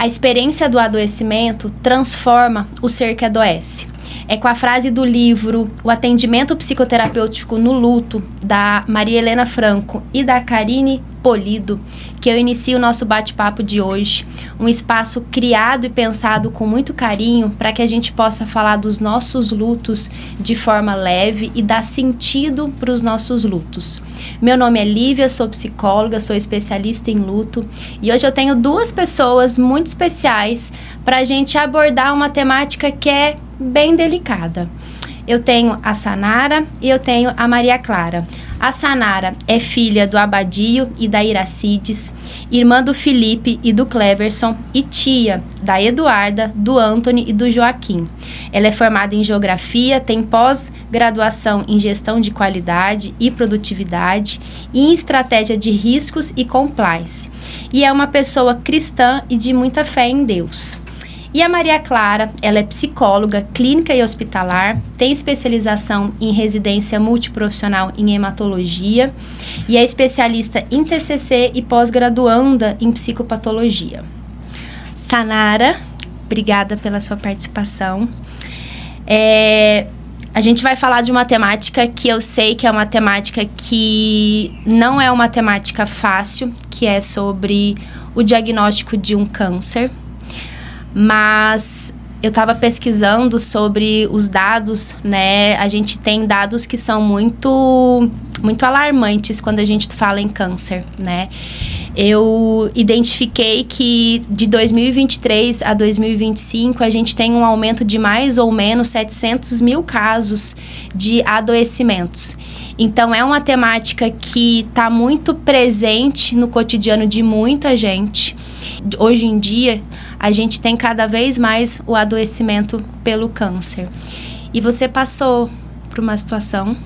A experiência do adoecimento transforma o ser que adoece. É com a frase do livro O Atendimento Psicoterapêutico no Luto, da Maria Helena Franco e da Karine Polido, que eu inicio o nosso bate-papo de hoje. Um espaço criado e pensado com muito carinho para que a gente possa falar dos nossos lutos de forma leve e dar sentido para os nossos lutos. Meu nome é Lívia, sou psicóloga, sou especialista em luto e hoje eu tenho duas pessoas muito especiais para a gente abordar uma temática que é bem delicada. Eu tenho a Sanara e eu tenho a Maria Clara. A Sanara é filha do Abadio e da Iracides, irmã do Felipe e do Cleverson e tia da Eduarda, do Anthony e do Joaquim. Ela é formada em Geografia, tem pós-graduação em Gestão de Qualidade e Produtividade e em Estratégia de Riscos e Compliance. E é uma pessoa cristã e de muita fé em Deus. E a Maria Clara, ela é psicóloga clínica e hospitalar, tem especialização em residência multiprofissional em hematologia e é especialista em TCC e pós-graduanda em psicopatologia. Sanara, obrigada pela sua participação. A gente vai falar de uma temática que eu sei que é uma temática que não é uma temática fácil, que é sobre o diagnóstico de um câncer. Mas eu estava pesquisando sobre os dados, né? A gente tem dados que são muito alarmantes quando a gente fala em câncer, né? Eu identifiquei que de 2023 a 2025 a gente tem um aumento de mais ou menos 700 mil casos de adoecimentos. Então, é uma temática que está muito presente no cotidiano de muita gente. Hoje em dia, a gente tem cada vez mais o adoecimento pelo câncer. E você passou por uma situação.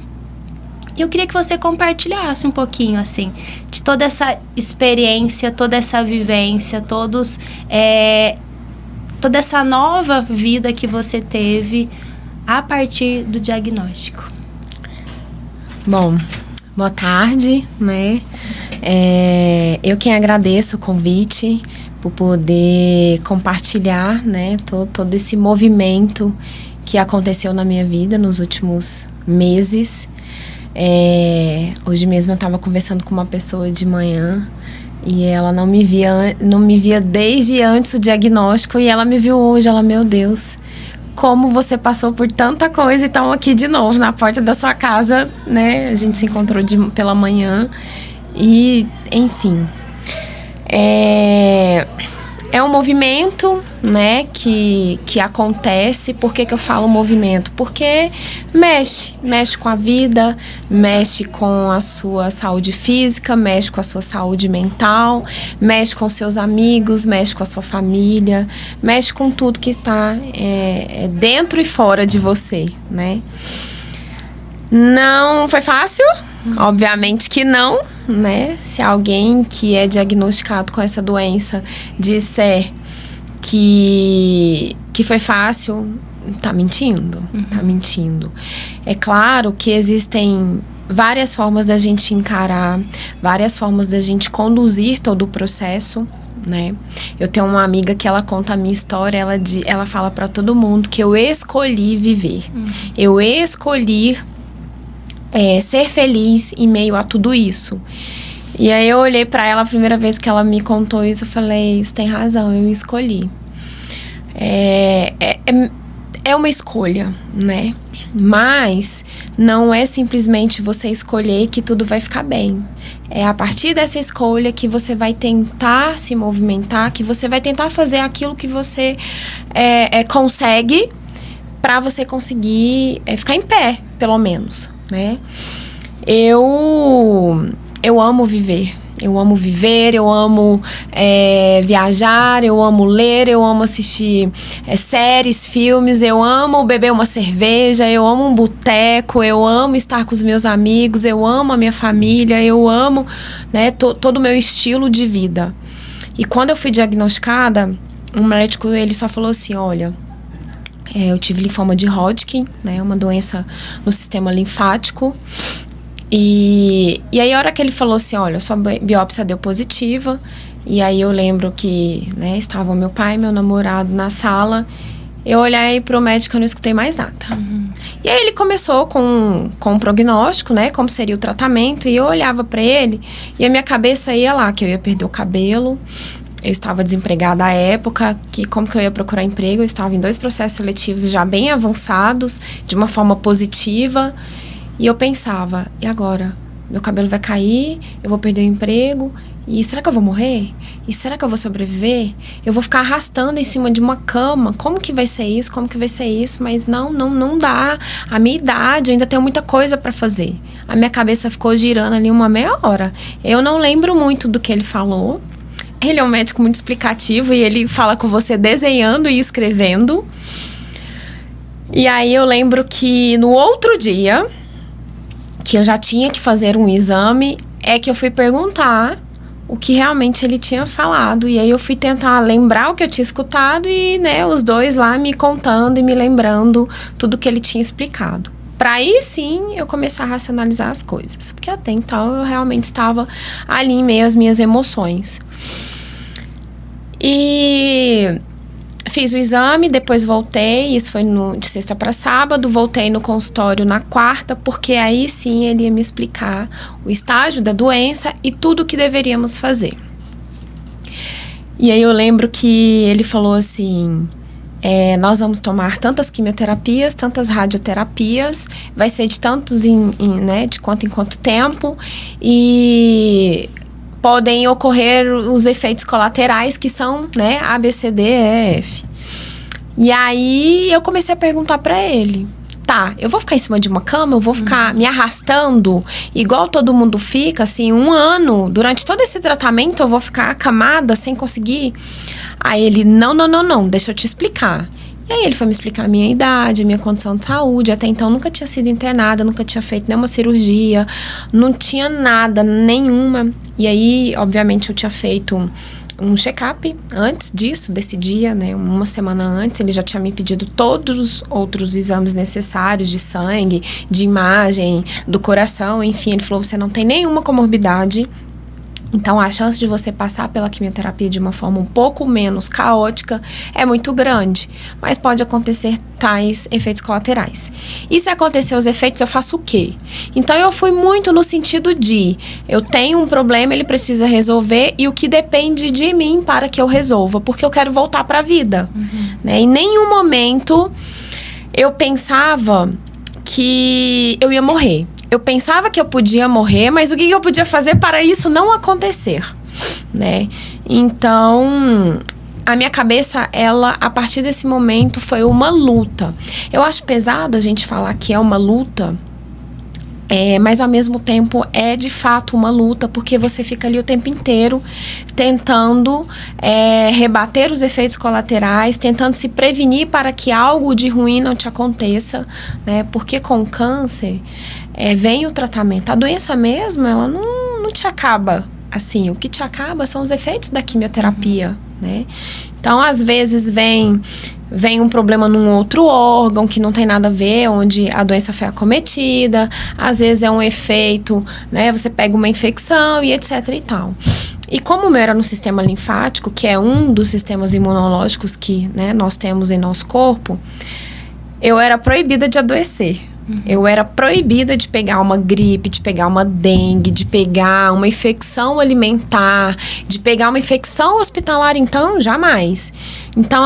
Eu queria que você compartilhasse um pouquinho, assim, de toda essa experiência, toda essa vivência, toda essa nova vida que você teve a partir do diagnóstico. Bom, boa tarde, né? Eu quem agradeço o convite por poder compartilhar, né, todo esse movimento que aconteceu na minha vida nos últimos meses. Hoje mesmo eu estava conversando com uma pessoa de manhã e ela não me via desde antes do diagnóstico e ela me viu hoje. Ela, meu Deus, como você passou por tanta coisa e estão aqui de novo na porta da sua casa, né? A gente se encontrou pela manhã e, enfim, é um movimento, né, que acontece. Por que eu falo movimento? Porque mexe com a vida, mexe com a sua saúde física, mexe com a sua saúde mental, mexe com seus amigos, mexe com a sua família, mexe com tudo que está dentro e fora de você, né? Não foi fácil? Obviamente que não, né? Se alguém que é diagnosticado com essa doença disser que foi fácil, tá mentindo, tá mentindo. É claro que existem várias formas da gente encarar, várias formas da gente conduzir todo o processo, né? Eu tenho uma amiga que ela conta a minha história, ela fala pra todo mundo que eu escolhi viver. Eu escolhi ser feliz em meio a tudo isso. E aí eu olhei pra ela a primeira vez que ela me contou isso, eu falei, você tem razão, eu escolhi. É uma escolha, né? Mas não é simplesmente você escolher que tudo vai ficar bem. É a partir dessa escolha que você vai tentar se movimentar, que você vai tentar fazer aquilo que você consegue pra você conseguir ficar em pé, pelo menos, né? Eu amo viver. Eu amo viver, eu amo viajar, eu amo ler, eu amo assistir séries, filmes, eu amo beber uma cerveja, eu amo um boteco, eu amo estar com os meus amigos, eu amo a minha família, eu amo, né, todo o meu estilo de vida. E quando eu fui diagnosticada, o médico ele só falou assim, olha, eu tive linfoma de Hodgkin, né, uma doença no sistema linfático. E aí, a hora que ele falou assim, olha, sua biópsia deu positiva. E aí eu lembro que, né, estava meu pai e meu namorado na sala. Eu olhei pro médico e não escutei mais nada. E aí ele começou com um prognóstico, né, como seria o tratamento. E eu olhava para ele e a minha cabeça ia lá, que eu ia perder o cabelo. Eu estava desempregada à época, que como que eu ia procurar emprego? Eu estava em 2 processos seletivos já bem avançados, de uma forma positiva. E eu pensava, e agora? Meu cabelo vai cair, eu vou perder o emprego, e será que eu vou morrer? E será que eu vou sobreviver? Eu vou ficar arrastando em cima de uma cama, como que vai ser isso? Como que vai ser isso? Mas não dá. A minha idade, eu ainda tenho muita coisa para fazer. A minha cabeça ficou girando ali uma meia hora. Eu não lembro muito do que ele falou. Ele é um médico muito explicativo e ele fala com você desenhando e escrevendo. E aí eu lembro que no outro dia, que eu já tinha que fazer um exame, é que eu fui perguntar o que realmente ele tinha falado. E aí eu fui tentar lembrar o que eu tinha escutado e, né, os dois lá me contando e me lembrando tudo que ele tinha explicado. Para aí sim eu começar a racionalizar as coisas. Porque até então eu realmente estava ali em meio às minhas emoções. E fiz o exame, depois voltei, isso foi de sexta para sábado, voltei no consultório na quarta, porque aí sim ele ia me explicar o estágio da doença e tudo o que deveríamos fazer. E aí eu lembro que ele falou assim, nós vamos tomar tantas quimioterapias, tantas radioterapias, vai ser de tantos né, de quanto em quanto tempo, e podem ocorrer os efeitos colaterais que são, né, A, B, C, D, E, F. E aí eu comecei a perguntar pra ele, tá, eu vou ficar em cima de uma cama, eu vou ficar me arrastando, igual todo mundo fica, assim, 1 ano, durante todo esse tratamento eu vou ficar acamada sem conseguir? Aí ele, não, deixa eu te explicar. E aí ele foi me explicar a minha idade, a minha condição de saúde. Até então nunca tinha sido internada, nunca tinha feito nenhuma cirurgia, não tinha nada, nenhuma. E aí, obviamente, eu tinha feito um check-up antes disso, desse dia, né? 1 semana antes, ele já tinha me pedido todos os outros exames necessários de sangue, de imagem, do coração, enfim. Ele falou, você não tem nenhuma comorbidade. Então, a chance de você passar pela quimioterapia de uma forma um pouco menos caótica é muito grande, mas pode acontecer tais efeitos colaterais. E se acontecer os efeitos, eu faço o quê? Então, eu fui muito no sentido de, eu tenho um problema, ele precisa resolver, e o que depende de mim para que eu resolva, porque eu quero voltar para a vida. Né? Em nenhum momento eu pensava que eu ia morrer. Eu pensava que eu podia morrer, mas o que eu podia fazer para isso não acontecer, né? Então, a minha cabeça, ela, a partir desse momento, foi uma luta. Eu acho pesado a gente falar que é uma luta, mas ao mesmo tempo é de fato uma luta, porque você fica ali o tempo inteiro tentando rebater os efeitos colaterais, tentando se prevenir para que algo de ruim não te aconteça, né? Porque com o câncer vem o tratamento. A doença mesmo, ela não te acaba assim. O que te acaba são os efeitos da quimioterapia, né? Então, às vezes vem um problema num outro órgão que não tem nada a ver, onde a doença foi acometida. Às vezes é um efeito, né? Você pega uma infecção e etc e tal. E como o meu era no sistema linfático, que é um dos sistemas imunológicos que, né, nós temos em nosso corpo, eu era proibida de adoecer. Eu era proibida de pegar uma gripe, de pegar uma dengue, de pegar uma infecção alimentar, de pegar uma infecção hospitalar, então, jamais. Então,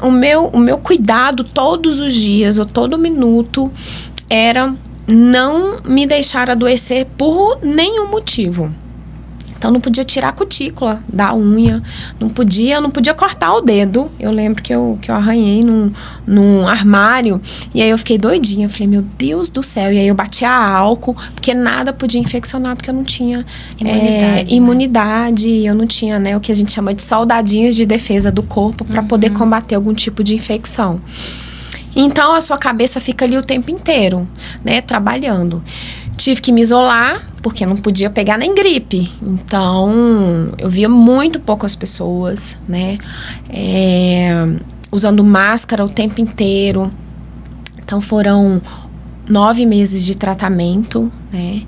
o meu cuidado todos os dias, ou todo minuto, era não me deixar adoecer por nenhum motivo. Então, não podia tirar a cutícula da unha, não podia cortar o dedo. Eu lembro que eu arranhei num armário, e aí eu fiquei doidinha. Falei, meu Deus do céu. E aí eu batia álcool, porque nada podia infeccionar, porque eu não tinha imunidade, né? Eu não tinha, né, o que a gente chama de soldadinhos de defesa do corpo para poder combater algum tipo de infecção. Então, a sua cabeça fica ali o tempo inteiro, né, trabalhando. Tive que me isolar, porque não podia pegar nem gripe. Então, eu via muito poucas pessoas, né? Usando máscara o tempo inteiro. Então, foram 9 meses de tratamento, né?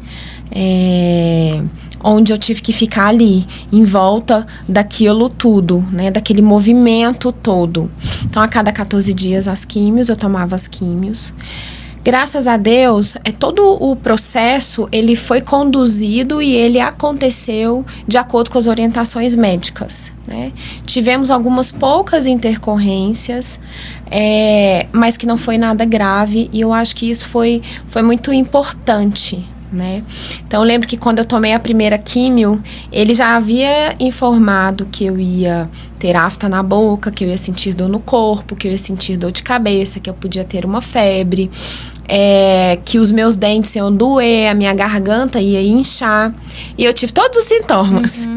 onde eu tive que ficar ali, em volta daquilo tudo, né? Daquele movimento todo. Então, a cada 14 dias, as químios, eu tomava as químios. Graças a Deus, todo o processo, ele foi conduzido e ele aconteceu de acordo com as orientações médicas, né? Tivemos algumas poucas intercorrências, mas que não foi nada grave, e eu acho que isso foi muito importante, né? Então, eu lembro que quando eu tomei a primeira químio, ele já havia informado que eu ia ter afta na boca, que eu ia sentir dor no corpo, que eu ia sentir dor de cabeça, que eu podia ter uma febre, que os meus dentes iam doer, a minha garganta ia inchar, e eu tive todos os sintomas.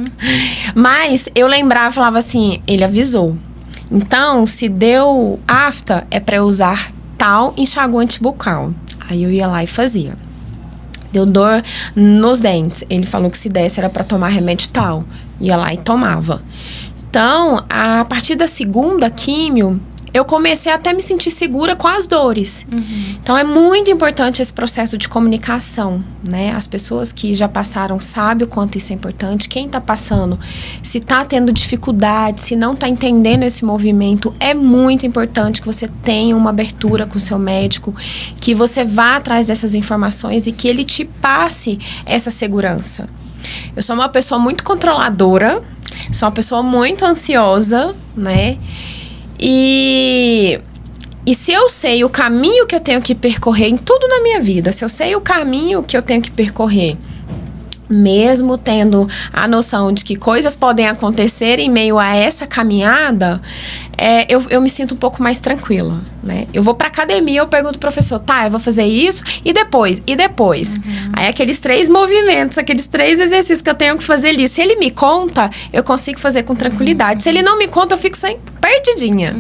Mas eu lembrava, falava assim, ele avisou. Então, se deu afta, é para eu usar tal enxaguante bucal. Aí eu ia lá e fazia. Deu dor nos dentes, ele falou que se desse era para tomar remédio tal. Ia lá e tomava. Então, a partir da segunda químio, eu comecei até a me sentir segura com as dores. Então, é muito importante esse processo de comunicação, né? As pessoas que já passaram sabem o quanto isso é importante. Quem está passando, se está tendo dificuldade, se não está entendendo esse movimento, é muito importante que você tenha uma abertura com o seu médico, que você vá atrás dessas informações e que ele te passe essa segurança. Eu sou uma pessoa muito controladora, sou uma pessoa muito ansiosa, né? E se eu sei o caminho que eu tenho que percorrer em tudo na minha vida, se eu sei o caminho que eu tenho que percorrer, mesmo tendo a noção de que coisas podem acontecer em meio a essa caminhada, eu me sinto um pouco mais tranquila, né? Eu vou pra academia, eu pergunto pro professor, eu vou fazer isso, e depois? Aí aqueles 3 movimentos, aqueles 3 exercícios que eu tenho que fazer ali, se ele me conta, eu consigo fazer com tranquilidade. Se ele não me conta, eu fico perdidinha.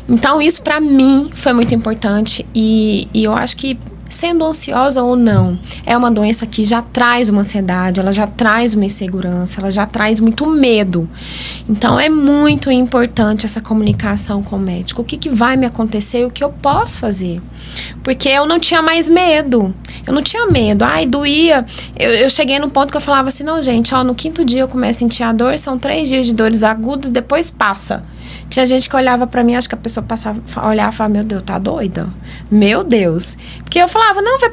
Então, isso pra mim foi muito importante, e eu acho que, sendo ansiosa ou não, é uma doença que já traz uma ansiedade, ela já traz uma insegurança, ela já traz muito medo. Então, é muito importante essa comunicação com o médico. O que vai me acontecer e o que eu posso fazer? Porque eu não tinha mais medo. Eu não tinha medo. Doía. Eu cheguei num ponto que eu falava assim, não, gente, no 5º dia eu começo a sentir a dor, são 3 dias de dores agudas, depois passa. Tinha gente que olhava pra mim, acho que a pessoa olhava e falava, meu Deus, tá doida? Meu Deus. Porque eu falava, não, vai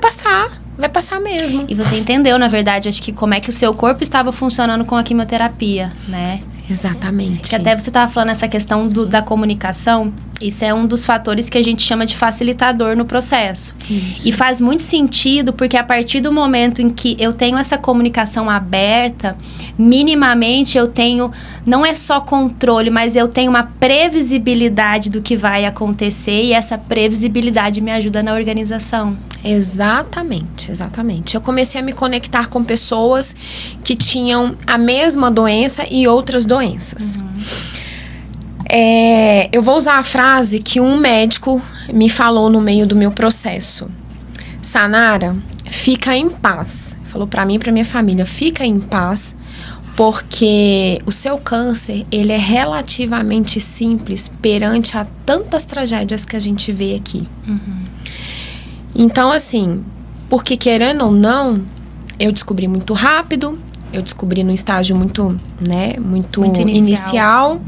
passar mesmo. E você entendeu, na verdade, acho que como é que o seu corpo estava funcionando com a quimioterapia, né? Exatamente. Que até você estava falando essa questão da comunicação, isso é um dos fatores que a gente chama de facilitador no processo. Isso. E faz muito sentido, porque a partir do momento em que eu tenho essa comunicação aberta, minimamente eu tenho, não é só controle, mas eu tenho uma previsibilidade do que vai acontecer, e essa previsibilidade me ajuda na organização. Exatamente. Eu comecei a me conectar com pessoas que tinham a mesma doença e outras doenças. Eu vou usar a frase que um médico me falou no meio do meu processo. Sanara, fica em paz. Falou pra mim e pra minha família, fica em paz, porque o seu câncer, ele é relativamente simples perante a tantas tragédias que a gente vê aqui. Então, assim, porque querendo ou não, eu descobri muito rápido, eu descobri num estágio muito inicial.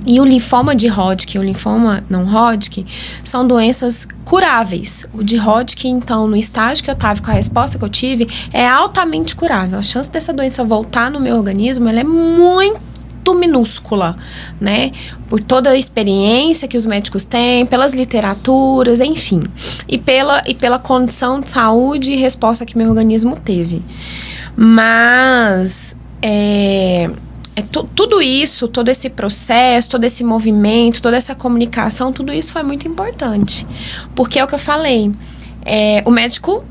E o linfoma de Hodgkin, o linfoma não Hodgkin, são doenças curáveis. O de Hodgkin, então, no estágio que eu estava, com a resposta que eu tive, é altamente curável. A chance dessa doença voltar no meu organismo, ela é muito minúscula, né? Por toda a experiência que os médicos têm, pelas literaturas, enfim. E pela condição de saúde e resposta que meu organismo teve. Mas, tudo isso, todo esse processo, todo esse movimento, toda essa comunicação, tudo isso foi muito importante. Porque é o que eu falei, o médico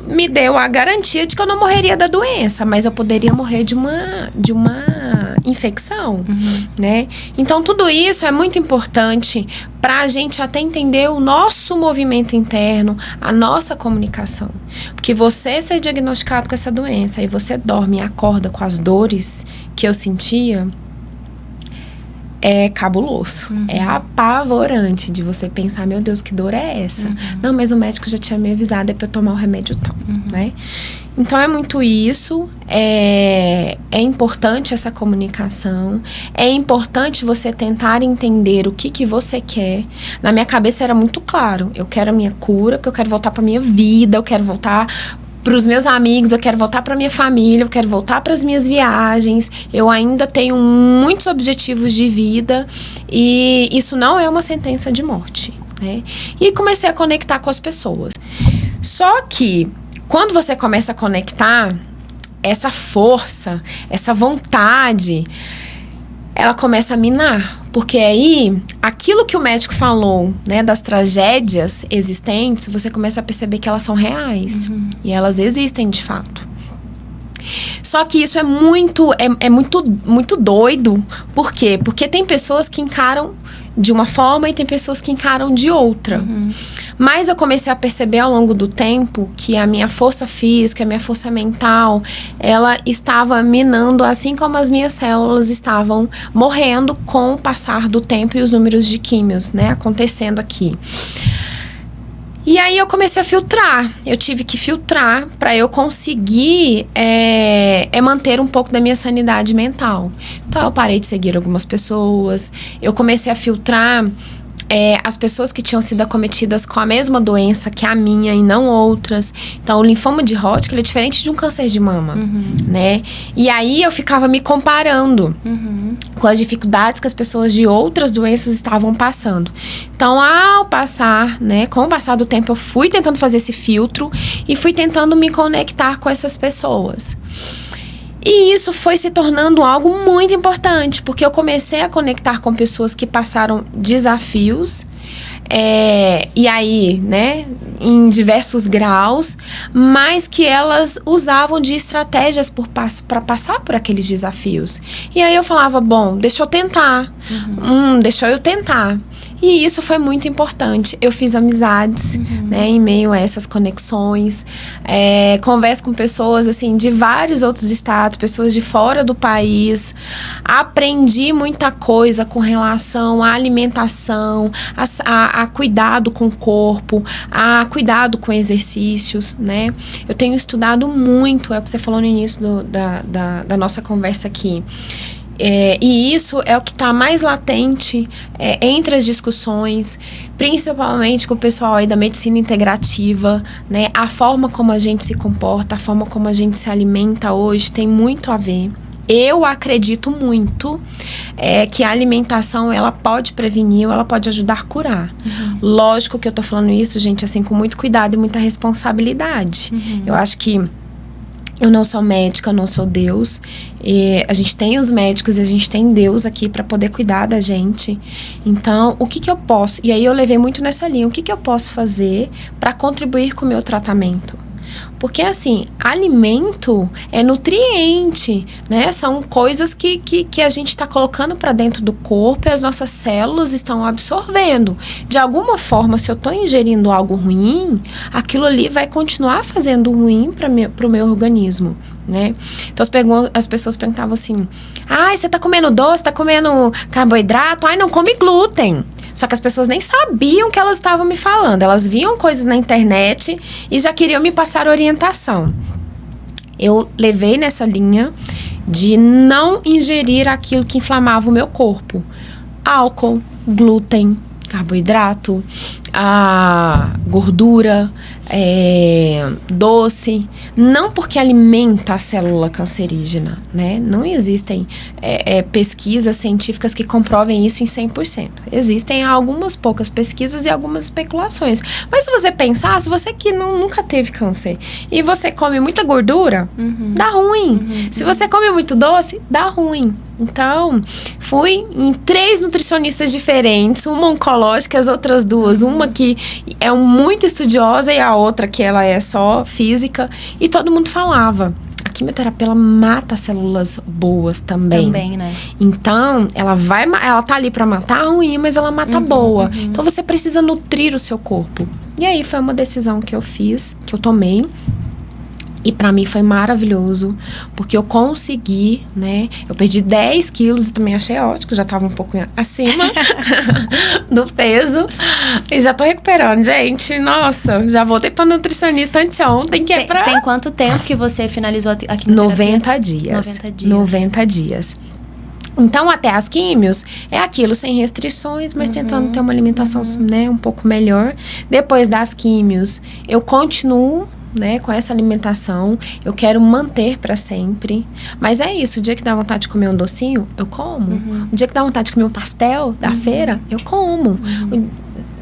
me deu a garantia de que eu não morreria da doença, mas eu poderia morrer de uma infecção, né? Então, tudo isso é muito importante para a gente até entender o nosso movimento interno, a nossa comunicação. Porque você ser diagnosticado com essa doença e você dorme e acorda com as dores que eu sentia, é cabuloso. É apavorante de você pensar, meu Deus, que dor é essa? Não, mas o médico já tinha me avisado, é pra eu tomar o remédio tal, né? Então, é muito isso. É importante essa comunicação. É importante você tentar entender o que você quer. Na minha cabeça era muito claro. Eu quero a minha cura, porque eu quero voltar pra minha vida, eu quero voltar para os meus amigos, eu quero voltar para minha família, eu quero voltar para as minhas viagens. Eu ainda tenho muitos objetivos de vida e isso não é uma sentença de morte, né? E comecei a conectar com as pessoas. Só que quando você começa a conectar, essa força, essa vontade, ela começa a minar. Porque aí, aquilo que o médico falou, né, das tragédias existentes, você começa a perceber que elas são reais. E elas existem de fato. Só que isso é muito doido. Por quê? Porque tem pessoas que encaram de uma forma e tem pessoas que encaram de outra. Mas eu comecei a perceber ao longo do tempo que a minha força física, a minha força mental, ela estava minando, assim como as minhas células estavam morrendo com o passar do tempo e os números de químios, né, acontecendo aqui. E aí eu comecei a filtrar. Eu tive que filtrar para eu conseguir manter um pouco da minha sanidade mental. Então eu parei de seguir algumas pessoas. Eu comecei a filtrar as pessoas que tinham sido acometidas com a mesma doença que a minha e não outras. Então, o linfoma de Hodgkin é diferente de um câncer de mama, né? E aí, eu ficava me comparando com as dificuldades que as pessoas de outras doenças estavam passando. Então, ao passar, né, com o passar do tempo, eu fui tentando fazer esse filtro e fui tentando me conectar com essas pessoas. E isso foi se tornando algo muito importante, porque eu comecei a conectar com pessoas que passaram desafios, e aí, né, em diversos graus, mas que elas usavam de estratégias para passar por aqueles desafios. E aí eu falava, bom, deixa eu tentar, deixa eu tentar. E isso foi muito importante. Eu fiz amizades, né, em meio a essas conexões. Converso com pessoas, assim, de vários outros estados, pessoas de fora do país. Aprendi muita coisa com relação à alimentação, a cuidado com o corpo, a cuidado com exercícios, né? Eu tenho estudado muito, é o que você falou no início da nossa conversa aqui. E isso é o que está mais latente entre as discussões, principalmente com o pessoal aí da medicina integrativa, né? A forma como a gente se comporta, a forma como a gente se alimenta hoje tem muito a ver. Eu acredito muito que a alimentação, ela pode prevenir ou ela pode ajudar a curar. Lógico que eu tô falando isso, gente, assim, com muito cuidado e muita responsabilidade. Eu acho que eu não sou médica, eu não sou Deus. A gente tem os médicos e a gente tem Deus aqui para poder cuidar da gente. Então, o que eu posso? E aí eu levei muito nessa linha. O que eu posso fazer para contribuir com o meu tratamento? Porque, assim, alimento é nutriente, né? São coisas que a gente está colocando para dentro do corpo e as nossas células estão absorvendo. De alguma forma, se eu estou ingerindo algo ruim, aquilo ali vai continuar fazendo ruim para o meu organismo, né? Então, as pessoas perguntavam assim, você está comendo doce, está comendo carboidrato? Não come glúten. Só que as pessoas nem sabiam o que elas estavam me falando. Elas viam coisas na internet e já queriam me passar orientação. Eu levei nessa linha de não ingerir aquilo que inflamava o meu corpo. Álcool, glúten, carboidrato, gordura, doce. Não porque alimenta a célula cancerígena, né? Não existem pesquisas científicas que comprovem isso em 100%. Existem algumas poucas pesquisas e algumas especulações. Mas se você pensar, se você que nunca teve câncer e você come muita gordura, dá ruim. Se você come muito doce, dá ruim. Então, fui em 3 nutricionistas diferentes, uma oncológica e as outras 2. Uma que é muito estudiosa e a outra que ela é só física. E todo mundo falava, a quimioterapia ela mata células boas também. Também, né? Então, ela tá ali pra matar ruim, mas ela mata boa. Então, você precisa nutrir o seu corpo. E aí, foi uma decisão que eu fiz, que eu tomei. E pra mim foi maravilhoso, porque eu consegui, né? Eu perdi 10 quilos e também achei ótimo, já tava um pouco acima do peso. E já tô recuperando, gente. Nossa, já voltei pra nutricionista anteontem, que é pra... Tem quanto tempo que você finalizou a quimioterapia? 90 dias. 90 dias. 90 dias. Então, até as químios, é aquilo, sem restrições, mas tentando ter uma alimentação, né, um pouco melhor. Depois das químios, eu continuo, né, com essa alimentação, eu quero manter pra sempre. Mas é isso, o dia que dá vontade de comer um docinho, eu como. O dia que dá vontade de comer um pastel da feira, eu como.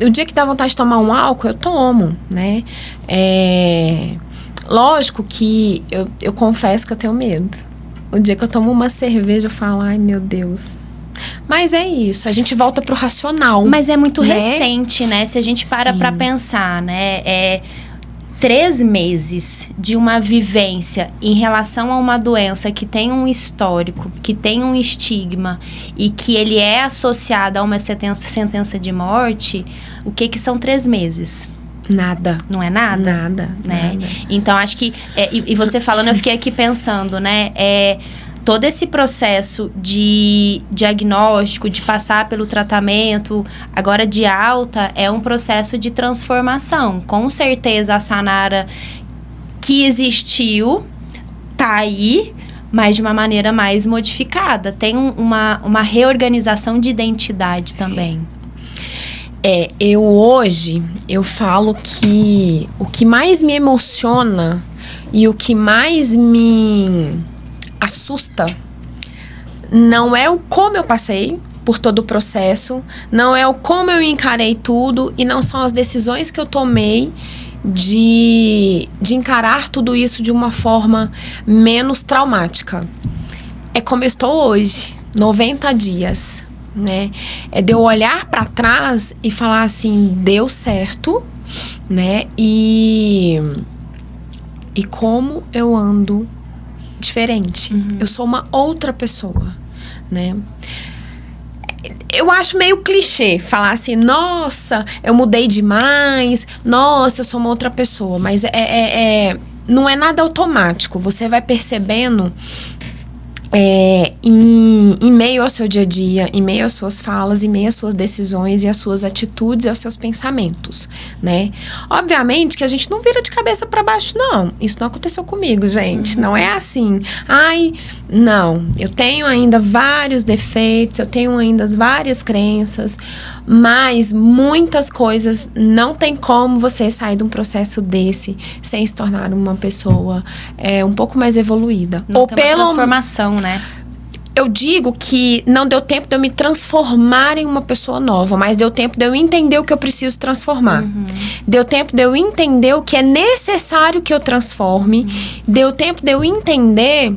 O dia que dá vontade de tomar um álcool, eu tomo, né? Lógico que eu confesso que eu tenho medo. O dia que eu tomo uma cerveja, eu falo, ai meu Deus. Mas é isso, a gente volta pro racional. Mas é muito né? recente, né? Se a gente para Sim. pra pensar, né? 3 meses de uma vivência em relação a uma doença que tem um histórico, que tem um estigma e que ele é associado a uma sentença de morte, o que são 3 meses? Nada. Não é nada? Nada, Né? nada. Então, acho que... E você falando, eu fiquei aqui pensando, né? Todo esse processo de diagnóstico, de passar pelo tratamento, agora de alta, é um processo de transformação. Com certeza, a Sanara que existiu, tá aí, mas de uma maneira mais modificada. Tem uma reorganização de identidade também. Eu hoje, eu falo que o que mais me emociona e o que mais me assusta não é o como eu passei por todo o processo, não é o como eu encarei tudo e não são as decisões que eu tomei de encarar tudo isso de uma forma menos traumática. É como eu estou hoje, 90 dias, né? É de eu olhar para trás e falar assim, deu certo, né? E como eu ando diferente. Eu sou uma outra pessoa, né? Eu acho meio clichê falar assim, nossa, eu mudei demais, nossa, eu sou uma outra pessoa. Mas não é nada automático. Você vai percebendo em meio ao seu dia a dia, em meio às suas falas, em meio às suas decisões e às suas atitudes e aos seus pensamentos, né? Obviamente que a gente não vira de cabeça para baixo, não. Isso não aconteceu comigo, gente. Não é assim. Ai, não. Eu tenho ainda vários defeitos, eu tenho ainda várias crenças, mas muitas coisas não tem como você sair de um processo desse sem se tornar uma pessoa um pouco mais evoluída. Não tem uma transformação, né? Eu digo que não deu tempo de eu me transformar em uma pessoa nova, mas deu tempo de eu entender o que eu preciso transformar. Deu tempo de eu entender o que é necessário que eu transforme. Deu tempo de eu entender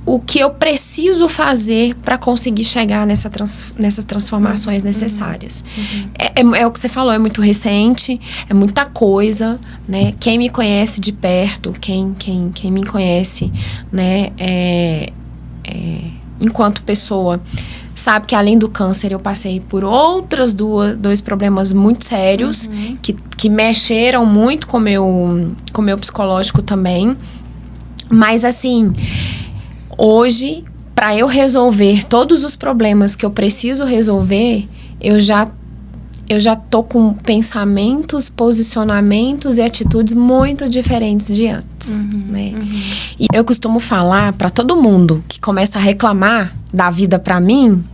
o que eu preciso fazer para conseguir chegar nessas transformações necessárias. É o que você falou, é muito recente, é muita coisa, né? Quem me conhece de perto, quem me conhece, né? Enquanto pessoa, sabe que além do câncer eu passei por outros 2 problemas muito sérios que mexeram muito com o meu psicológico também. Mas assim, hoje, para eu resolver todos os problemas que eu preciso resolver, eu já tô com pensamentos, posicionamentos e atitudes muito diferentes de antes, né? E eu costumo falar para todo mundo que começa a reclamar da vida para mim,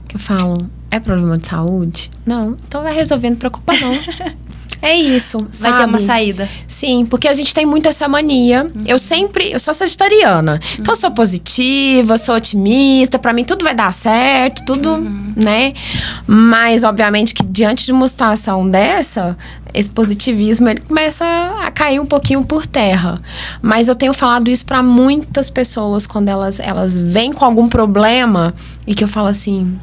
que eu falo, é problema de saúde? Não, então vai resolvendo, não preocupa não. É isso, sabe? Vai ter uma saída. Sim, porque a gente tem muito essa mania. Eu sou sagitariana. Então eu sou positiva, sou otimista. Pra mim tudo vai dar certo, tudo, né? Mas, obviamente, que diante de uma situação dessa, esse positivismo, ele começa a cair um pouquinho por terra. Mas eu tenho falado isso pra muitas pessoas quando elas vêm com algum problema e que eu falo assim,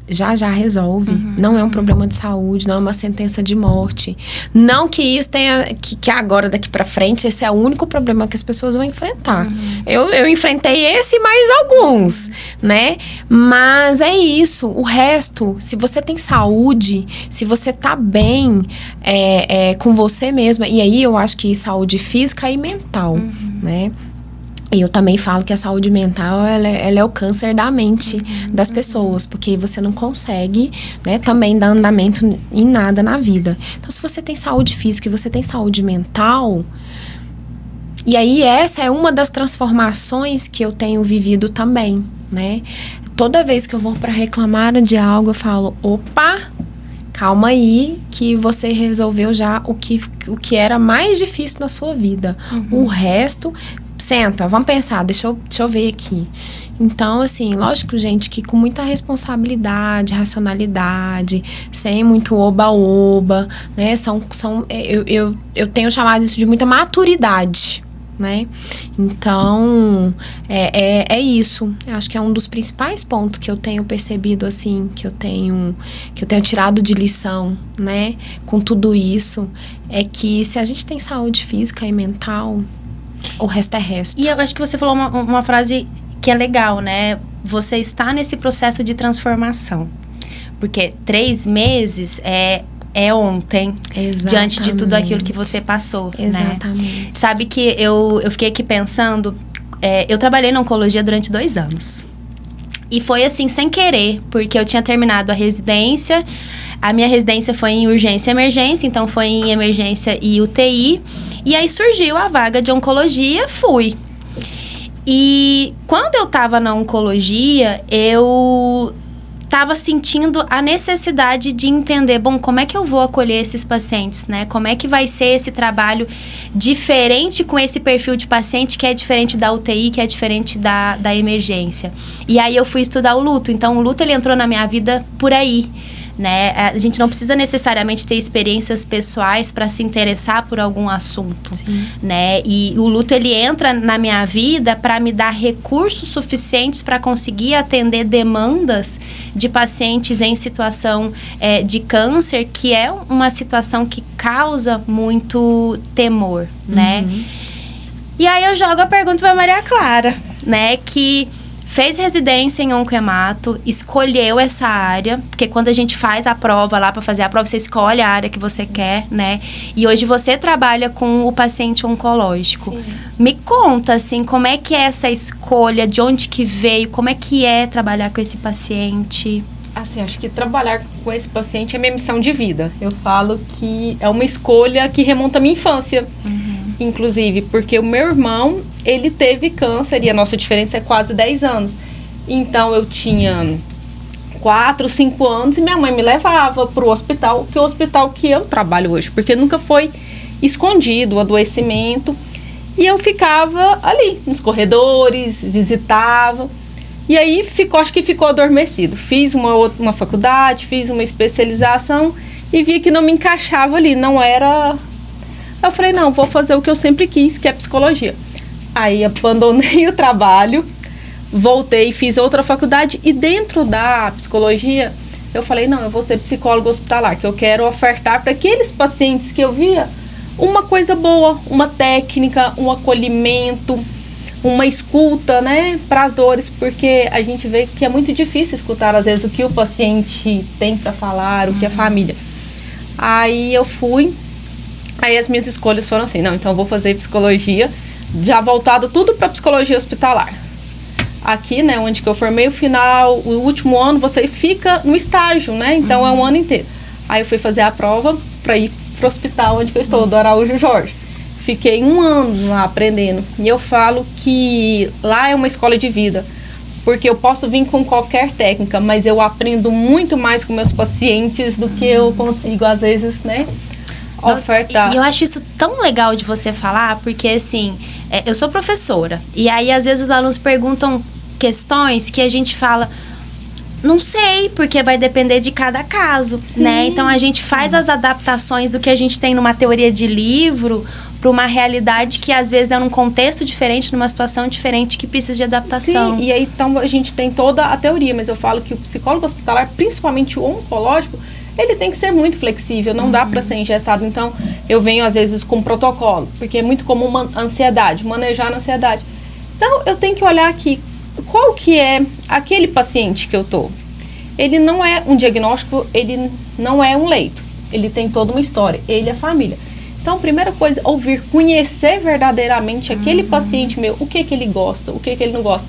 já resolve. Não é um problema de saúde, não é uma sentença de morte. Não que isso tenha, que agora, daqui pra frente, esse é o único problema que as pessoas vão enfrentar. Eu enfrentei esse e mais alguns, né? Mas é isso. O resto, se você tem saúde, se você tá bem com você mesma, e aí eu acho que saúde física e mental, né? E eu também falo que a saúde mental, ela é o câncer da mente das pessoas, porque você não consegue, né, também dar andamento em nada na vida. Então, se você tem saúde física e você tem saúde mental, e aí essa é uma das transformações que eu tenho vivido também, né? Toda vez que eu vou para reclamar de algo, eu falo, opa, calma aí, que você resolveu já o que era mais difícil na sua vida. O resto... Senta, vamos pensar, deixa eu ver aqui. Então, assim, lógico, gente, que com muita responsabilidade, racionalidade, sem muito oba-oba, né? Eu tenho chamado isso de muita maturidade, né? Então, é isso. Eu acho que é um dos principais pontos que eu tenho percebido, assim, que eu tenho tirado de lição, né? Com tudo isso, é que se a gente tem saúde física e mental, o resto é resto. E eu acho que você falou uma frase que é legal, né? Você está nesse processo de transformação. Porque 3 meses é ontem. Exatamente. Diante de tudo aquilo que você passou. Exatamente. Né? Sabe que eu fiquei aqui pensando... eu trabalhei na oncologia durante 2 anos. E foi assim, sem querer. Porque eu tinha terminado a residência. A minha residência foi em urgência e emergência. Então, foi em emergência e UTI. E aí surgiu a vaga de oncologia, fui. E quando eu tava na oncologia, eu tava sentindo a necessidade de entender, bom, como é que eu vou acolher esses pacientes, né? Como é que vai ser esse trabalho diferente com esse perfil de paciente que é diferente da UTI, que é diferente da emergência. E aí eu fui estudar o luto. Então, o luto, ele entrou na minha vida por aí. Né? A gente não precisa necessariamente ter experiências pessoais para se interessar por algum assunto, né? E o luto, ele entra na minha vida para me dar recursos suficientes para conseguir atender demandas de pacientes em situação de câncer, que é uma situação que causa muito temor, né? E aí eu jogo a pergunta para Maria Clara, né? Que fez residência em oncohemato, escolheu essa área, porque quando a gente faz a prova lá, para fazer a prova, você escolhe a área que você quer, né? E hoje você trabalha com o paciente oncológico. Sim. Me conta, assim, como é que é essa escolha, de onde que veio, como é que é trabalhar com esse paciente? Assim, acho que trabalhar com esse paciente é minha missão de vida. Eu falo que é uma escolha que remonta à minha infância. Inclusive, porque o meu irmão, ele teve câncer e a nossa diferença é quase 10 anos. Então, eu tinha 4, 5 anos e minha mãe me levava para o hospital, que é o hospital que eu trabalho hoje, porque nunca foi escondido o adoecimento. E eu ficava ali, nos corredores, visitava. E aí, acho que ficou adormecido. Fiz uma faculdade, fiz uma especialização e vi que não me encaixava ali, não era... Eu falei, não, vou fazer o que eu sempre quis, que é psicologia. Aí abandonei o trabalho, voltei, fiz outra faculdade e dentro da psicologia, eu falei, não, eu vou ser psicólogo hospitalar, que eu quero ofertar para aqueles pacientes que eu via uma coisa boa, uma técnica, um acolhimento, uma escuta, né, para as dores, porque a gente vê que é muito difícil escutar, às vezes, o que o paciente tem para falar, o que a família. Aí eu fui... Aí as minhas escolhas foram assim, não, então eu vou fazer psicologia, já voltado tudo para psicologia hospitalar. Aqui, né, onde que eu formei o último ano, você fica no estágio, né, então é um ano inteiro. Aí eu fui fazer a prova para ir pro hospital onde que eu estou, do Araújo Jorge. Fiquei 1 ano lá aprendendo, e eu falo que lá é uma escola de vida, porque eu posso vir com qualquer técnica, mas eu aprendo muito mais com meus pacientes do que eu consigo, às vezes, né, ofertar. E eu acho isso tão legal de você falar, porque assim, eu sou professora, e aí às vezes os alunos perguntam questões que a gente fala, Não sei, porque vai depender de cada caso, né? Então a gente faz as adaptações do que a gente tem numa teoria de livro para uma realidade que às vezes é num contexto diferente, numa situação diferente que precisa de adaptação. Sim, e aí então a gente tem toda a teoria, mas eu falo que o psicólogo hospitalar, principalmente o oncológico, ele tem que ser muito flexível, não dá para ser engessado. Então eu venho às vezes com protocolo, porque é muito comum ansiedade, manejar a ansiedade. Então eu tenho que olhar aqui, qual que é aquele paciente que eu tô? Ele não é um diagnóstico, ele não é um leito. Ele tem toda uma história, ele é família. Então, primeira coisa, ouvir, conhecer verdadeiramente aquele paciente meu, o que ele gosta, o que ele não gosta.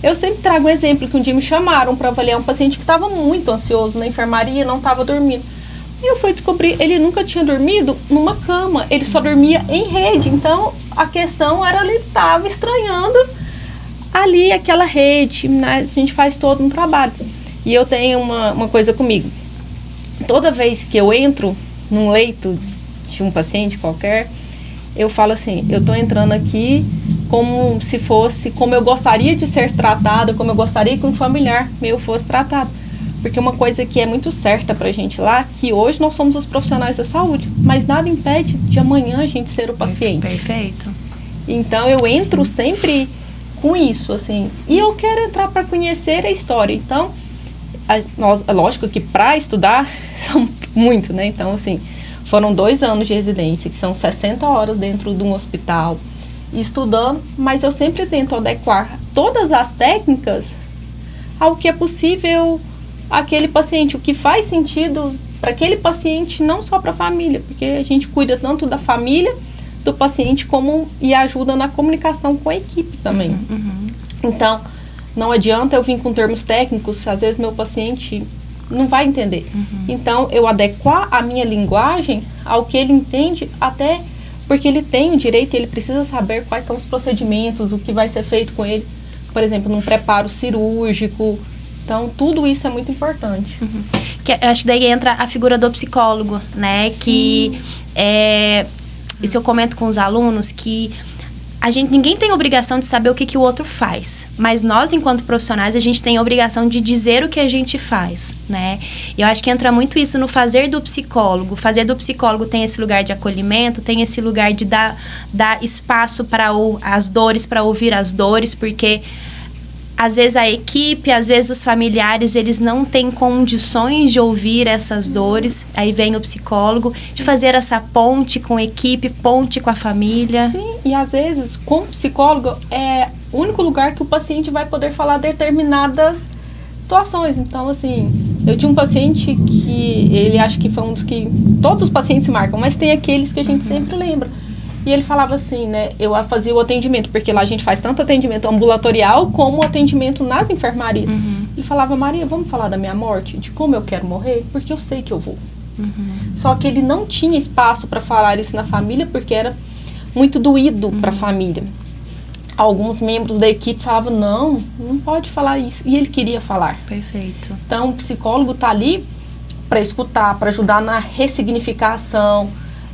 Eu sempre trago um exemplo que um dia me chamaram para avaliar um paciente que estava muito ansioso na enfermaria, não estava dormindo. E eu fui descobrir, ele nunca tinha dormido numa cama, ele só dormia em rede. Então, a questão era, ele estava estranhando ali aquela rede, né? A gente faz todo um trabalho. E eu tenho uma coisa comigo. Toda vez que eu entro num leito de um paciente qualquer, eu falo assim, eu tô entrando aqui como se fosse, como eu gostaria de ser tratada, como eu gostaria que um familiar meu fosse tratado. Porque uma coisa que é muito certa pra gente lá, que hoje nós somos os profissionais da saúde, mas nada impede de amanhã a gente ser o paciente. Perfeito. Então eu entro sempre com isso, assim, e eu quero entrar para conhecer a história. Então, é lógico que para estudar são muito, né? Então, assim, foram 2 anos de residência, que são 60 horas dentro de um hospital, estudando, mas eu sempre tento adequar todas as técnicas ao que é possível àquele paciente, o que faz sentido para aquele paciente, não só para a família, porque a gente cuida tanto da família, do paciente, como e ajuda na comunicação com a equipe também. Então, não adianta eu vir com termos técnicos, às vezes meu paciente não vai entender. Então, eu adequar a minha linguagem ao que ele entende, até porque ele tem o direito, ele precisa saber quais são os procedimentos, o que vai ser feito com ele, por exemplo, num preparo cirúrgico. Então, tudo isso é muito importante. Que eu acho que daí entra a figura do psicólogo, né? Sim. Que isso eu comento com os alunos, que ninguém tem obrigação de saber o que o outro faz, mas nós, enquanto profissionais, a gente tem a obrigação de dizer o que a gente faz, né? E eu acho que entra muito isso no fazer do psicólogo. Fazer do psicólogo tem esse lugar de acolhimento, tem esse lugar de dar espaço para as dores, para ouvir as dores, porque às vezes a equipe, às vezes os familiares, eles não têm condições de ouvir essas dores. Aí vem o psicólogo, de fazer essa ponte com a equipe, ponte com a família. Sim, e às vezes, com o psicólogo, é o único lugar que o paciente vai poder falar determinadas situações. Então, assim, eu tinha um paciente que ele acha que foi um dos que todos os pacientes marcam, mas tem aqueles que a gente sempre lembra. E ele falava assim, né, eu fazia o atendimento, porque lá a gente faz tanto atendimento ambulatorial como atendimento nas enfermarias. Ele falava, Maria, vamos falar da minha morte? De como eu quero morrer? Porque eu sei que eu vou. Só que ele não tinha espaço para falar isso na família, porque era muito doído para a família. Alguns membros da equipe falavam, não pode falar isso. E ele queria falar. Perfeito. Então, o psicólogo está ali para escutar, para ajudar na ressignificação,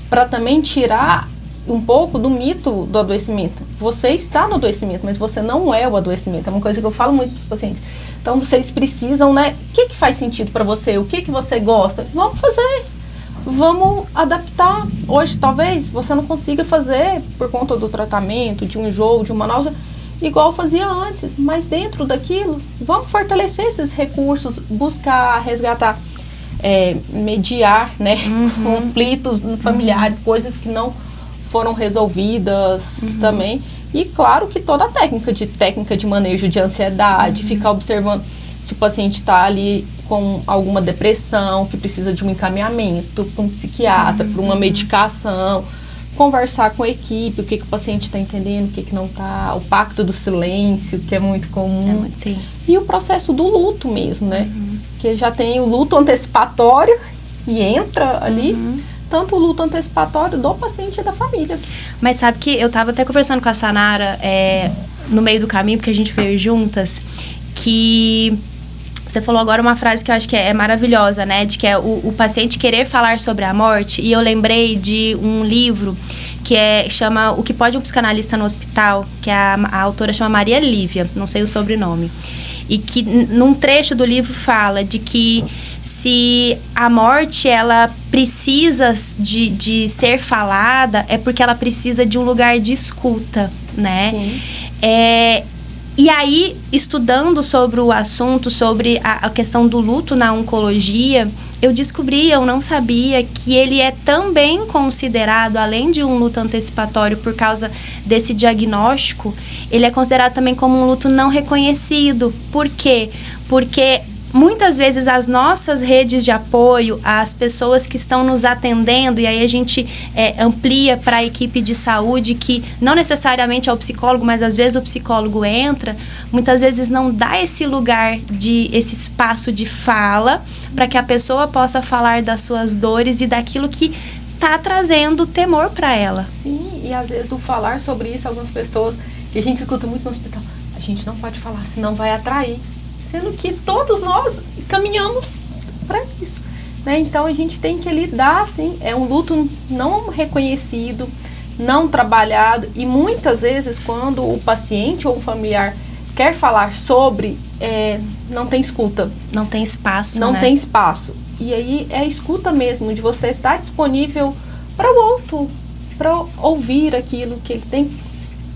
para também tirar um pouco do mito do adoecimento. Você está no adoecimento, mas você não é o adoecimento. É uma coisa que eu falo muito para os pacientes. Então, vocês precisam, né? O que faz sentido para você? O que você gosta? Vamos fazer. Vamos adaptar. Hoje, talvez, você não consiga fazer por conta do tratamento, de um enjoo, de uma náusea, igual fazia antes. Mas dentro daquilo, vamos fortalecer esses recursos, buscar, resgatar, mediar, né? Conflitos familiares, coisas que não foram resolvidas também. E claro que toda a técnica de manejo de ansiedade, ficar observando se o paciente está ali com alguma depressão, que precisa de um encaminhamento para um psiquiatra, para uma medicação, conversar com a equipe, o que o paciente está entendendo, o que não está, o pacto do silêncio, que é muito comum. Sim. E o processo do luto mesmo, né? Que já tem o luto antecipatório, que entra ali, tanto o luto antecipatório do paciente e da família. Mas sabe que eu estava até conversando com a Sanara no meio do caminho, porque a gente veio juntas, que você falou agora uma frase que eu acho que é maravilhosa, né? De que é o paciente querer falar sobre a morte. E eu lembrei de um livro chama O que Pode um Psicanalista no Hospital, que a autora chama Maria Lívia, não sei o sobrenome. E que num trecho do livro fala de que se a morte ela precisa de ser falada, é porque ela precisa de um lugar de escuta, né? E aí, estudando sobre o assunto, sobre a questão do luto na oncologia, eu não sabia que ele é também considerado, além de um luto antecipatório por causa desse diagnóstico, ele é considerado também como um luto não reconhecido. Por quê? Porque muitas vezes as nossas redes de apoio, as pessoas que estão nos atendendo, e aí a gente amplia para a equipe de saúde, que não necessariamente é o psicólogo, mas às vezes o psicólogo entra, muitas vezes não dá esse lugar, esse espaço de fala, para que a pessoa possa falar das suas dores e daquilo que está trazendo temor para ela. Sim, e às vezes o falar sobre isso, algumas pessoas, que a gente escuta muito no hospital, a gente não pode falar, senão vai atrair. Sendo que todos nós caminhamos para isso, né? Então a gente tem que lidar, assim, é um luto não reconhecido, não trabalhado, e muitas vezes quando o paciente ou o familiar quer falar sobre, não tem escuta. Não tem espaço, Não né? tem espaço. E aí é a escuta mesmo, de você estar disponível para o outro, para ouvir aquilo que ele tem,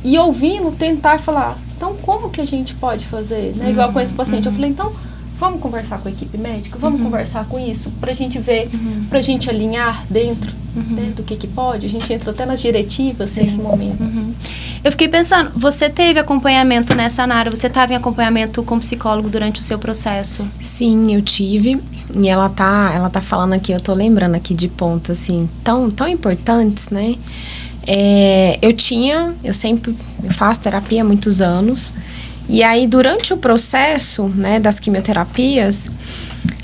e ouvindo, tentar falar, então como que a gente pode fazer? Né? Igual com esse paciente, eu falei, então vamos conversar com a equipe médica, vamos conversar com isso, pra gente ver, pra gente alinhar dentro, né, do que pode. A gente entra até nas diretivas nesse momento. Eu fiquei pensando, você teve acompanhamento nessa área, você estava em acompanhamento com psicólogo durante o seu processo? Sim, eu tive, e ela tá falando aqui, eu tô lembrando aqui de pontos, assim, tão importantes, né? Eu faço terapia há muitos anos, e aí durante o processo, né, das quimioterapias,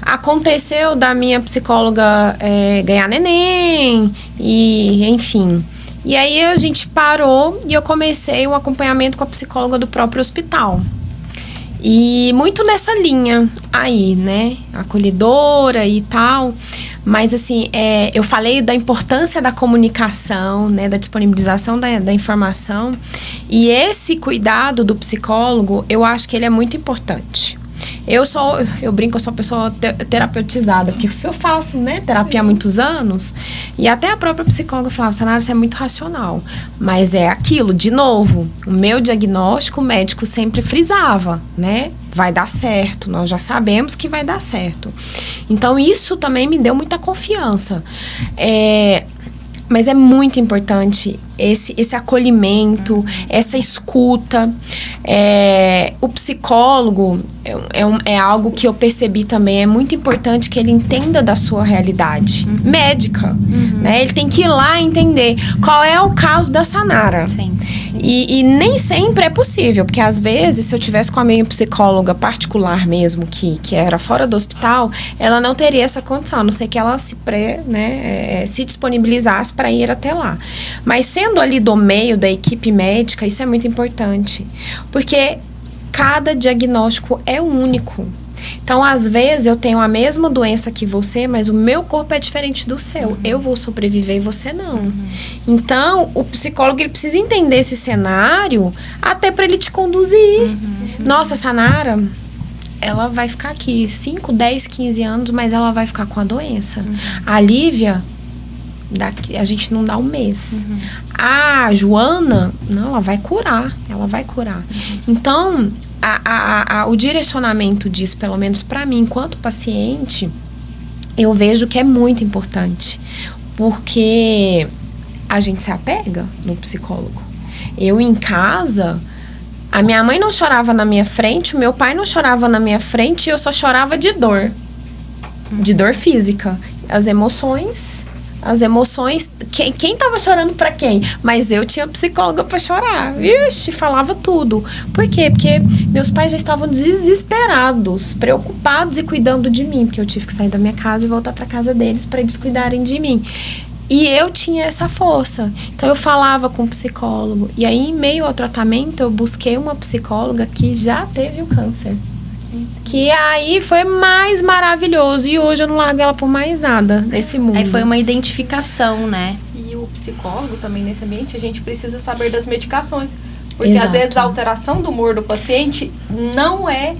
aconteceu da minha psicóloga ganhar neném, e enfim. E aí a gente parou e eu comecei o acompanhamento com a psicóloga do próprio hospital. E muito nessa linha aí, né, acolhedora e tal. Mas, assim, eu falei da importância da comunicação, né, da disponibilização da informação. E esse cuidado do psicólogo, eu acho que ele é muito importante. Eu brinco, eu sou uma pessoa terapeutizada, porque eu faço, né, terapia há muitos anos, e até a própria psicóloga falava, Sanara, você é muito racional. Mas é aquilo, de novo, o meu diagnóstico, o médico sempre frisava, né, vai dar certo, nós já sabemos que vai dar certo. Então, isso também me deu muita confiança. Mas é muito importante esse acolhimento, essa escuta. O psicólogo é algo que eu percebi também, é muito importante que ele entenda da sua realidade médica, né? Ele tem que ir lá entender qual é o caso da Sanara. Sim. E nem sempre é possível, porque às vezes, se eu tivesse com a minha psicóloga particular mesmo, que era fora do hospital, ela não teria essa condição, a não ser que ela se disponibilizasse para ir até lá. Mas sendo ali do meio da equipe médica, isso é muito importante, porque cada diagnóstico é único. Então, às vezes, eu tenho a mesma doença que você, mas o meu corpo é diferente do seu. Eu vou sobreviver e você não. Então, o psicólogo ele precisa entender esse cenário até para ele te conduzir. Nossa, Sanara, ela vai ficar aqui 5, 10, 15 anos, mas ela vai ficar com a doença. A Lívia, a gente não dá um mês. A Joana, não, ela vai curar. Então, o direcionamento disso, pelo menos para mim, enquanto paciente, eu vejo que é muito importante. Porque a gente se apega no psicólogo. Eu, em casa, a minha mãe não chorava na minha frente, o meu pai não chorava na minha frente, e eu só chorava de dor física. As emoções, quem tava chorando pra quem? Mas eu tinha psicóloga pra chorar. Ixi, falava tudo. Por quê? Porque meus pais já estavam desesperados, preocupados e cuidando de mim, porque eu tive que sair da minha casa e voltar pra casa deles pra eles cuidarem de mim. E eu tinha essa força. Então, eu falava com o psicólogo. E aí, em meio ao tratamento, eu busquei uma psicóloga que já teve o câncer. Que aí foi mais maravilhoso. E hoje eu não largo ela por mais nada nesse mundo. Aí foi uma identificação, né? E o psicólogo também nesse ambiente, a gente precisa saber das medicações. Porque Exato. às vezes a alteração do humor do paciente não é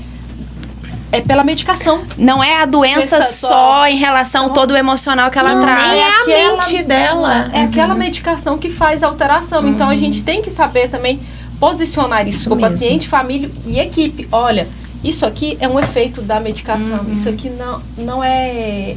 pela medicação. Não é a doença só em relação ao todo o emocional que ela traz. Nem é a mente dela. É aquela medicação que faz a alteração. Então a gente tem que saber também posicionar isso com o paciente, família e equipe. Olha, isso aqui é um efeito da medicação. Isso aqui não é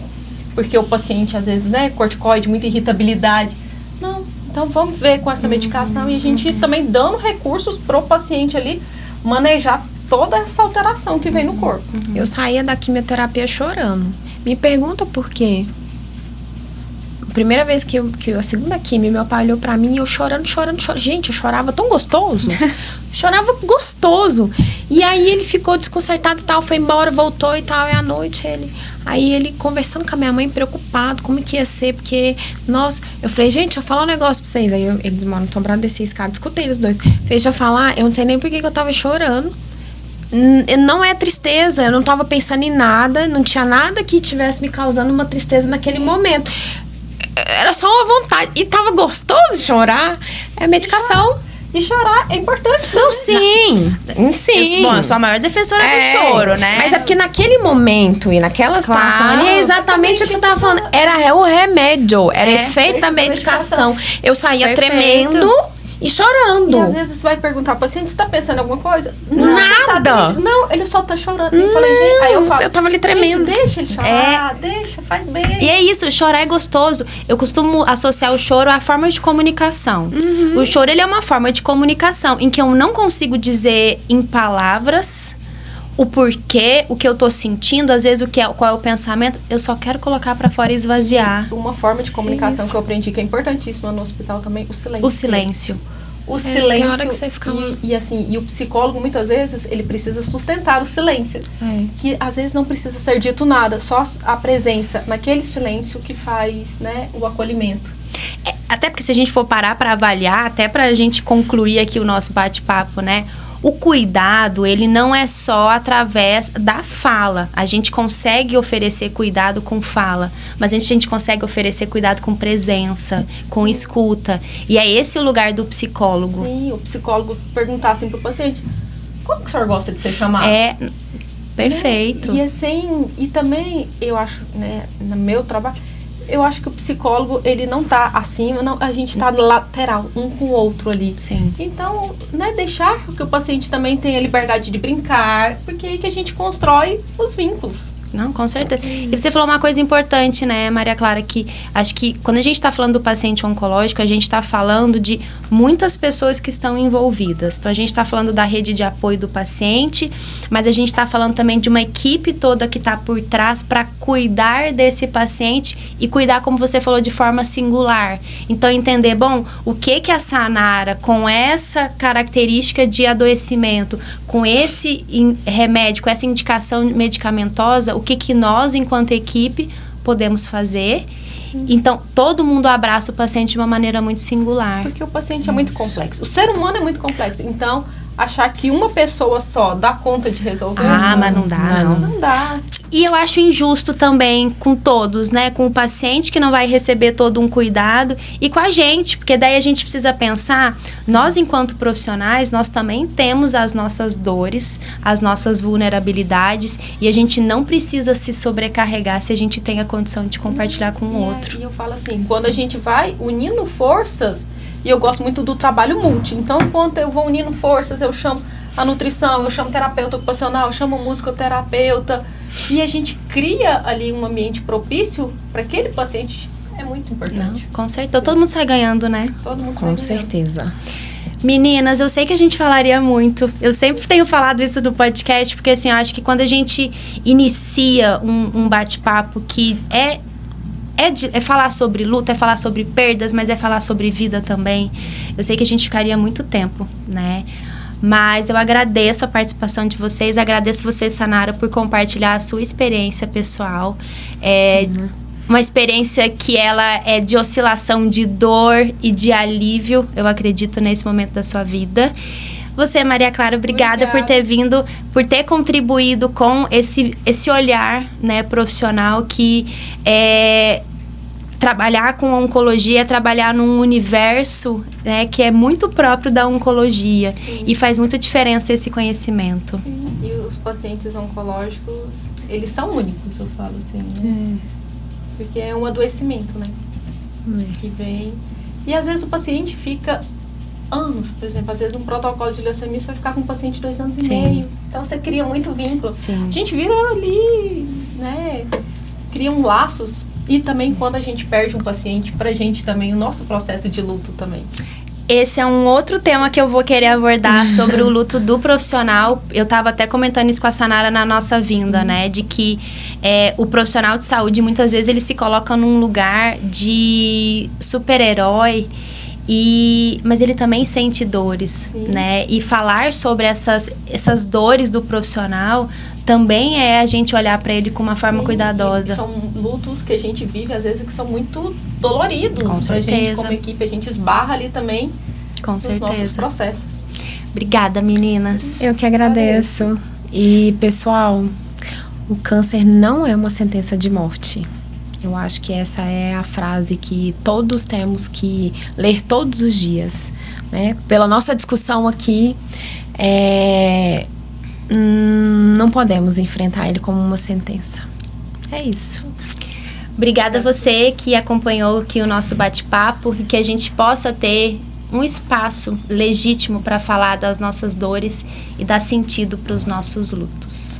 porque o paciente, às vezes, né, corticoide, muita irritabilidade. Não. Então vamos ver com essa medicação e a gente também dando recursos pro paciente ali manejar toda essa alteração que vem no corpo. Eu saía da quimioterapia chorando. Me pergunta por quê. Primeira vez que a segunda quimio, meu pai olhou pra mim, eu chorando. Gente, eu chorava tão gostoso. Chorava gostoso. E aí ele ficou desconcertado e tal, foi embora, voltou e tal, e à noite Aí ele conversando com a minha mãe, preocupado, como que ia ser, porque, nossa, eu falei, gente, deixa eu falar um negócio pra vocês. Aí eles moram no Tombrado, desci a escada, escutei os dois. Falei, deixa eu falar, eu não sei nem por que eu tava chorando. Não é tristeza, eu não tava pensando em nada, não tinha nada que tivesse me causando uma tristeza naquele momento. Era só uma vontade. E tava gostoso de chorar. É medicação. E chorar é importante. Não, sim. Sim. Bom, eu sou a maior defensora do choro, né? Mas é porque naquele momento e naquela situação ali é exatamente o que você tava falando. Era o remédio, era efeito da medicação. Eu saía tremendo e chorando. E às vezes você vai perguntar ao paciente, você tá pensando em alguma coisa? Nada. Não, ele só tá chorando. Eu falei, gente, aí eu falo, eu tava ali tremendo. Deixa ele chorar, deixa, faz bem. E é isso, chorar é gostoso. Eu costumo associar o choro à forma de comunicação. O choro, ele é uma forma de comunicação em que eu não consigo dizer em palavras o porquê, o que eu tô sentindo, às vezes qual é o pensamento, eu só quero colocar pra fora e esvaziar. Uma forma de comunicação que eu aprendi que é importantíssima no hospital também, o silêncio. O silêncio. O silêncio. Tem hora que você fica e o psicólogo, muitas vezes, ele precisa sustentar o silêncio. Que às vezes não precisa ser dito nada, só a presença naquele silêncio que faz, né, o acolhimento. Até porque se a gente for parar pra avaliar, até pra gente concluir aqui o nosso bate-papo, né? O cuidado, ele não é só através da fala. A gente consegue oferecer cuidado com fala, mas a gente consegue oferecer cuidado com presença, com escuta. E é esse o lugar do psicólogo. Sim, o psicólogo perguntar assim pro paciente, como que o senhor gosta de ser chamado? Perfeito. Né? E assim, e também, eu acho, né, no meu trabalho, eu acho que o psicólogo, ele não tá acima, não, a gente tá lateral, um com o outro ali. Sim. Então, né, deixar que o paciente também tenha liberdade de brincar, porque é aí que a gente constrói os vínculos. Não, com certeza. E você falou uma coisa importante, né, Maria Clara, que acho que quando a gente está falando do paciente oncológico, a gente está falando de muitas pessoas que estão envolvidas. Então, a gente está falando da rede de apoio do paciente, mas a gente está falando também de uma equipe toda que está por trás para cuidar desse paciente e cuidar, como você falou, de forma singular. Então, entender, bom, o que a Sanara, com essa característica de adoecimento, com esse remédio, com essa indicação medicamentosa, o que nós, enquanto equipe, podemos fazer. Então, todo mundo abraça o paciente de uma maneira muito singular. Porque o paciente é muito complexo. O ser humano é muito complexo. Então, achar que uma pessoa só dá conta de resolver... mas não dá, não. Não dá. E eu acho injusto também com todos, né? Com o paciente que não vai receber todo um cuidado e com a gente, porque daí a gente precisa pensar, nós enquanto profissionais, nós também temos as nossas dores, as nossas vulnerabilidades e a gente não precisa se sobrecarregar se a gente tem a condição de compartilhar com o outro. E eu falo assim, quando a gente vai unindo forças, e eu gosto muito do trabalho multi, então quando eu vou unindo forças, eu chamo a nutrição, eu chamo terapeuta ocupacional, eu chamo musicoterapeuta, e a gente cria ali um ambiente propício para aquele paciente, é muito importante. Não, com certeza. Todo mundo sai ganhando, né? Todo mundo sai Com ganhando. certeza. Meninas, eu sei que a gente falaria muito. Eu sempre tenho falado isso no podcast, porque assim, eu acho que quando a gente inicia um bate-papo que é falar sobre luta, é falar sobre perdas, mas é falar sobre vida também. Eu sei que a gente ficaria muito tempo, né? Mas eu agradeço a participação de vocês, agradeço você, Sanara, por compartilhar a sua experiência pessoal. Uma experiência que ela é de oscilação de dor e de alívio, eu acredito, nesse momento da sua vida. Você, Maria Clara, obrigada por ter vindo, por ter contribuído com esse olhar, né, profissional que trabalhar com oncologia é trabalhar num universo, né, que é muito próprio da oncologia. Sim. E faz muita diferença esse conhecimento. Sim. E os pacientes oncológicos, eles são únicos, eu falo assim, né? Porque é um adoecimento, né? Que vem... E às vezes o paciente fica anos, por exemplo, às vezes um protocolo de leucemia vai ficar com o paciente 2 anos e meio. Então você cria muito vínculo. Sim. A gente vira ali, né? Cria laços. E também quando a gente perde um paciente, pra gente também, o nosso processo de luto também. Esse é um outro tema que eu vou querer abordar sobre o luto do profissional. Eu estava até comentando isso com a Sanara na nossa vinda, né? De que o profissional de saúde, muitas vezes, ele se coloca num lugar de super-herói, mas ele também sente dores, né? E falar sobre essas dores do profissional também é a gente olhar para ele com uma forma cuidadosa. São lutos que a gente vive, às vezes, que são muito doloridos. Com certeza. Pra gente, como equipe, a gente esbarra ali também nos nossos processos. Obrigada, meninas. Eu que agradeço. E, pessoal, o câncer não é uma sentença de morte. Eu acho que essa é a frase que todos temos que ler todos os dias, né? Pela nossa discussão aqui, não podemos enfrentar ele como uma sentença. É isso. Obrigada a você que acompanhou aqui o nosso bate-papo e que a gente possa ter um espaço legítimo para falar das nossas dores e dar sentido para os nossos lutos.